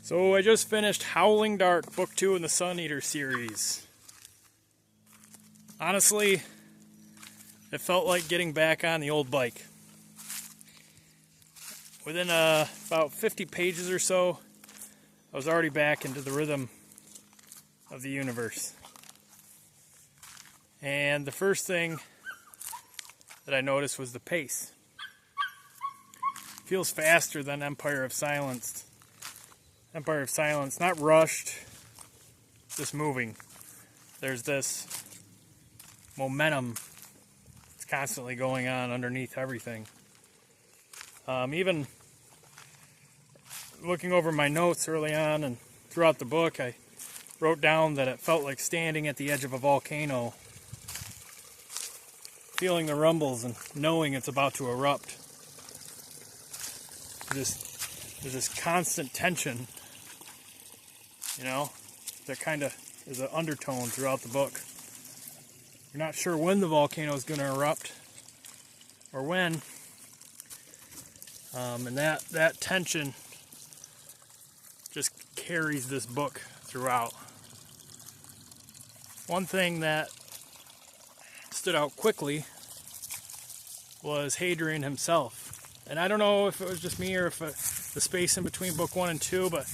So I just finished Howling Dark, Book 2 in the Sun Eater series. Honestly, it felt like getting back on the old bike. Within about 50 pages or so, I was already back into the rhythm of the universe. And the first thing that I noticed was the pace. It feels faster than Empire of Silence. Empire of Silence, not rushed, just moving. There's this momentum that's constantly going on underneath everything. Even looking over my notes early on and throughout the book, I wrote down that it felt like standing at the edge of a volcano, feeling the rumbles and knowing it's about to erupt. There's this constant tension, that kind of is an undertone throughout the book. You're not sure when the volcano is going to erupt or when, and that tension just carries this book throughout. One thing that stood out quickly was Hadrian himself. And I don't know if it was just me or if the space in between book 1 and 2, but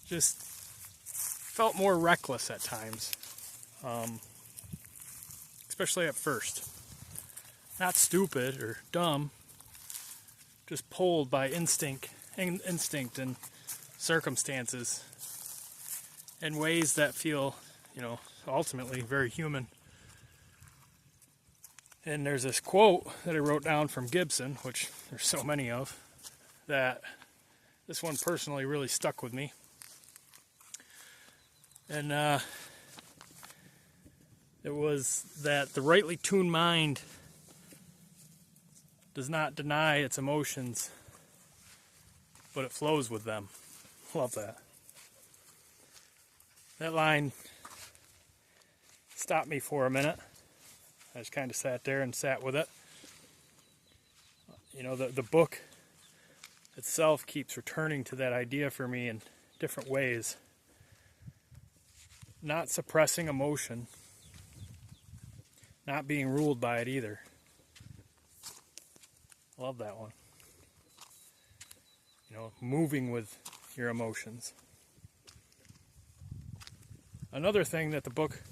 just felt more reckless at times. Especially at first. Not stupid or dumb, just pulled by instinct and circumstances in ways that feel, ultimately very human. And there's this quote that I wrote down from Gibson, which there's so many of, that this one personally really stuck with me. And it was that the rightly tuned mind does not deny its emotions, but it flows with them. Love that. That line stopped me for a minute. I just kind of sat there and sat with it. The book itself keeps returning to that idea for me in different ways. Not suppressing emotion, not being ruled by it either. I love that one. Moving with your emotions. Another thing that the book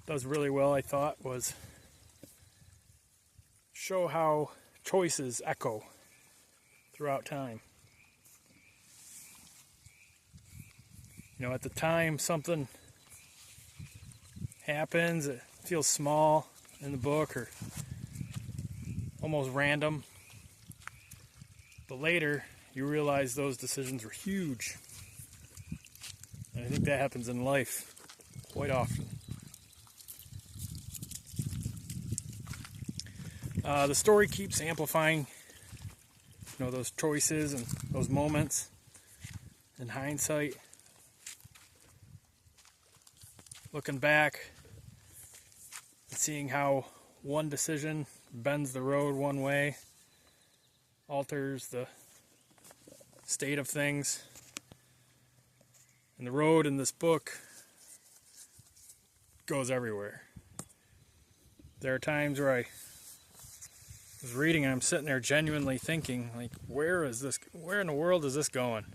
does really well, I thought, was show how choices echo throughout time. At the time something happens, it feels small in the book or almost random. But later, you realize those decisions were huge. And I think that happens in life quite often. The story keeps amplifying, those choices and those moments in hindsight. Looking back and seeing how one decision bends the road one way, alters the state of things. And the road in this book goes everywhere. There are times where I was reading and I'm sitting there genuinely thinking, where in the world is this going?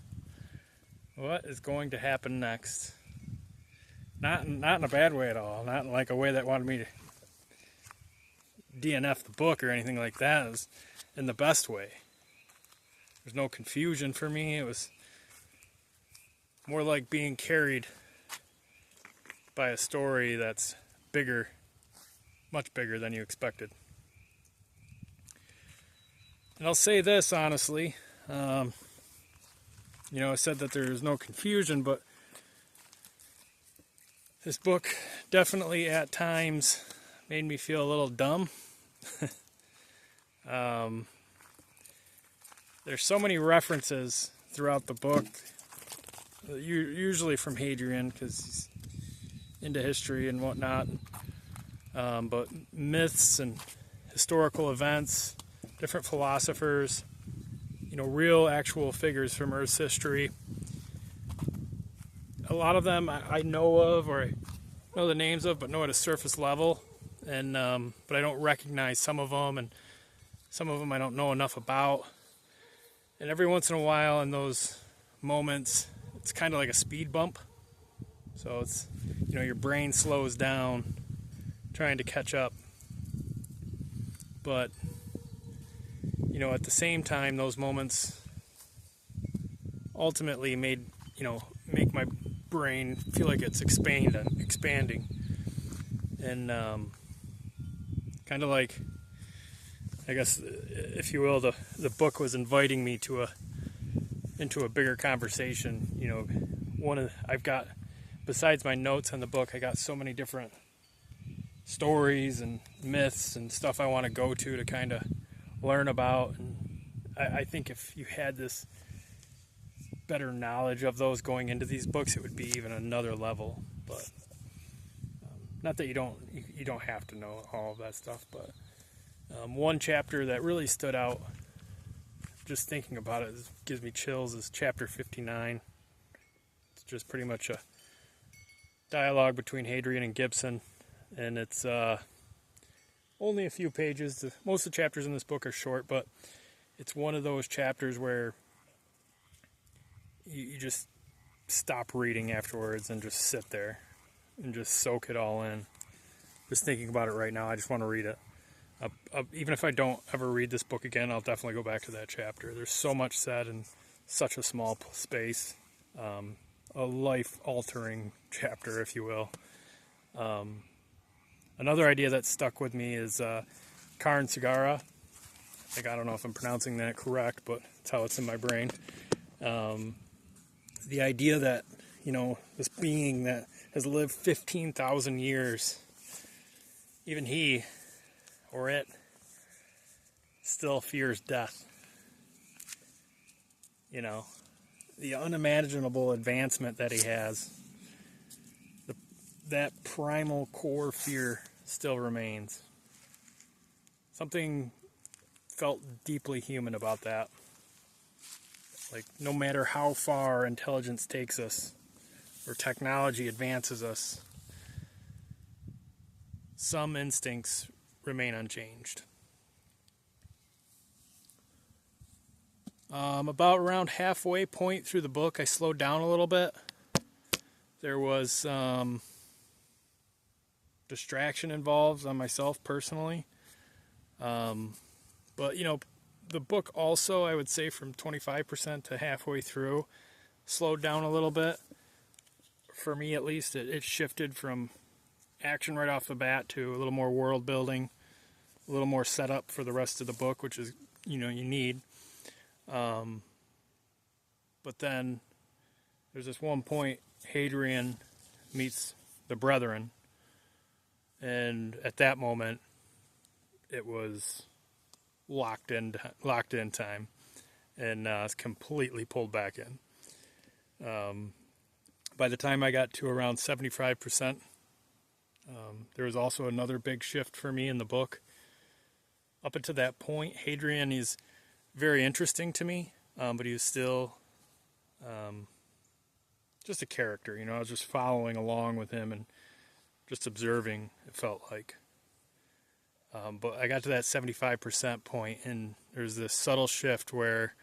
What is going to happen next? Not in a bad way at all. Not in a way that wanted me to DNF the book or anything like that. It was in the best way. There's no confusion for me. It was more like being carried by a story that's bigger, much bigger than you expected. And I'll say this honestly. I said that there's no confusion, but this book definitely at times made me feel a little dumb. There's so many references throughout the book, usually from Hadrian because he's into history and whatnot, but myths and historical events, different philosophers, real actual figures from Earth's history. A lot of them I know of, or I know the names of, but know at a surface level, and but I don't recognize some of them, and some of them I don't know enough about. And every once in a while, in those moments, it's kind of like a speed bump. So it's, your brain slows down trying to catch up. But, at the same time, those moments ultimately make my brain feel like it's expanding. And kind of like, I guess, if you will, the book was inviting me into a bigger conversation. I've got, besides my notes on the book, I got so many different stories and myths and stuff I want to go to kind of learn about. And I think if you had this better knowledge of those going into these books, it would be even another level. But not that you don't have to know all of that stuff, but one chapter that really stood out, just thinking about it, gives me chills, is chapter 59. It's just pretty much a dialogue between Hadrian and Gibson, and it's only a few pages. Most of the chapters in this book are short, but it's one of those chapters where you just stop reading afterwards and just sit there and just soak it all in. Just thinking about it right now, I just want to read it. Even if I don't ever read this book again, I'll definitely go back to that chapter. There's so much said in such a small space. A life-altering chapter, if you will. Another idea that stuck with me is Karn Sagara. I don't know if I'm pronouncing that correct, but it's how it's in my brain. The idea that, this being that has lived 15,000 years, even he, or it, still fears death. The unimaginable advancement that he has, that primal core fear still remains. Something felt deeply human about that. Like, no matter how far intelligence takes us, or technology advances us, some instincts remain unchanged. About around halfway point through the book, I slowed down a little bit. There was distraction involved on myself personally. But, the book also, I would say from 25% to halfway through, slowed down a little bit. For me, at least, it shifted from action right off the bat to a little more world building, a little more setup for the rest of the book, which is, you need. But then there's this one point, Hadrian meets the Brethren, and at that moment, it was locked in time, and it's completely pulled back in. By the time I got to around 75%, there was also another big shift for me in the book. Up until that point, Hadrian is very interesting to me, but he was still just a character. I was just following along with him and just observing, it felt like. But I got to that 75% point, and there's this subtle shift where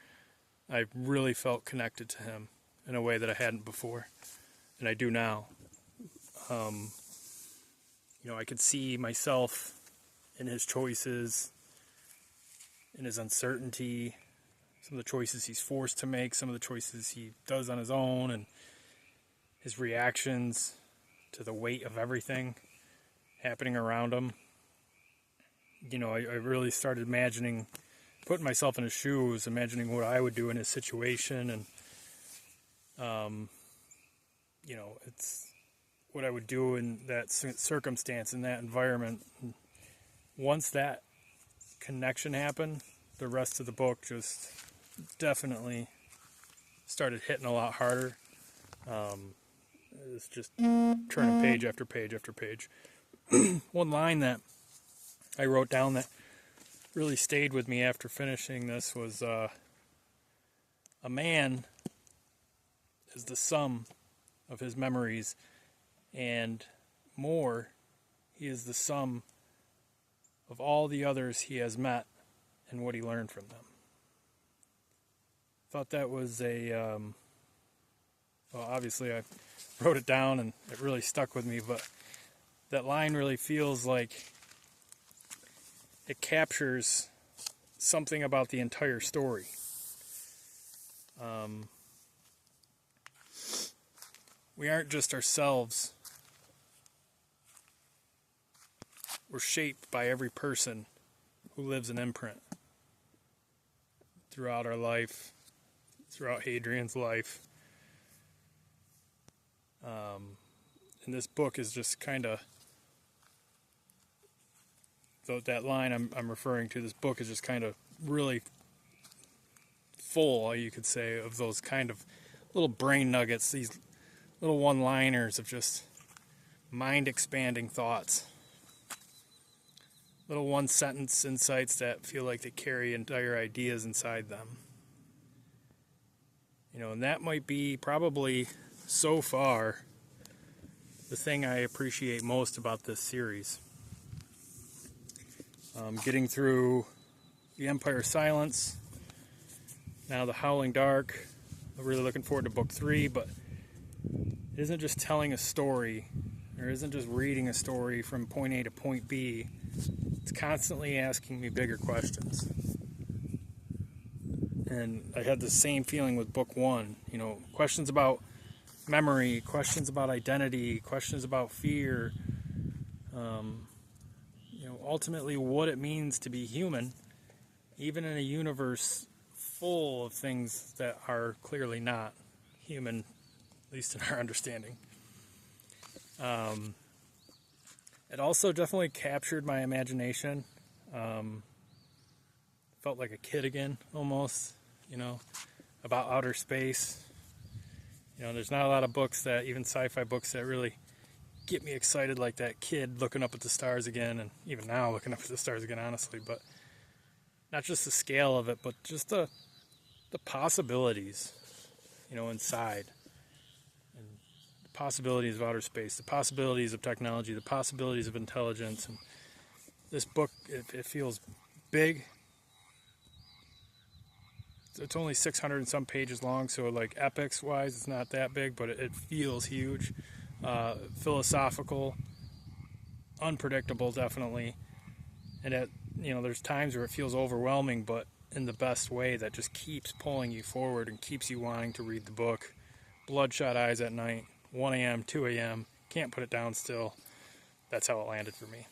I really felt connected to him in a way that I hadn't before, and I do now. I could see myself in his choices, in his uncertainty, some of the choices he's forced to make, some of the choices he does on his own, and his reactions to the weight of everything happening around him. I really started putting myself in his shoes, imagining what I would do in his situation, and, it's what I would do in that circumstance, in that environment. And once that connection happened, the rest of the book just definitely started hitting a lot harder. It's just turning page after page after page. One line that I wrote down that really stayed with me after finishing this was A man is the sum of his memories, and more, he is the sum of all the others he has met and what he learned from them. Thought that was well, obviously I wrote it down and it really stuck with me, but that line really feels like it captures something about the entire story. We aren't just ourselves. We're shaped by every person who lives an imprint throughout our life, throughout Hadrian's life. And this book is just kind of, that line I'm referring to, this book is just kind of really full, you could say, of those kind of little brain nuggets, these little one-liners of just mind-expanding thoughts. Little one-sentence insights that feel like they carry entire ideas inside them. You know, and that might be probably, so far, the thing I appreciate most about this series. Getting through The Empire of Silence, now The Howling Dark. I'm really looking forward to book 3, but it isn't just telling a story, or isn't just reading a story from point A to point B. It's constantly asking me bigger questions. And I had the same feeling with book 1. You know, questions about memory, questions about identity, questions about fear. You know, ultimately what it means to be human, even in a universe full of things that are clearly not human, at least in our understanding. It also definitely captured my imagination. Felt like a kid again, almost, you know, about outer space. You know, there's not a lot of books that, even sci-fi books, that really get me excited like that kid looking up at the stars again, and even now looking up at the stars again, honestly. But not just the scale of it, but just the possibilities, you know, inside. And the possibilities of outer space, the possibilities of technology, the possibilities of intelligence. And this book, it feels big. It's only 600 and some pages long, so like epics wise it's not that big, but it feels huge. Philosophical, unpredictable, definitely. And you know, there's times where it feels overwhelming, but in the best way, that just keeps pulling you forward and keeps you wanting to read the book. Bloodshot eyes at night, 1 a.m., 2 a.m., can't put it down still. That's how it landed for me.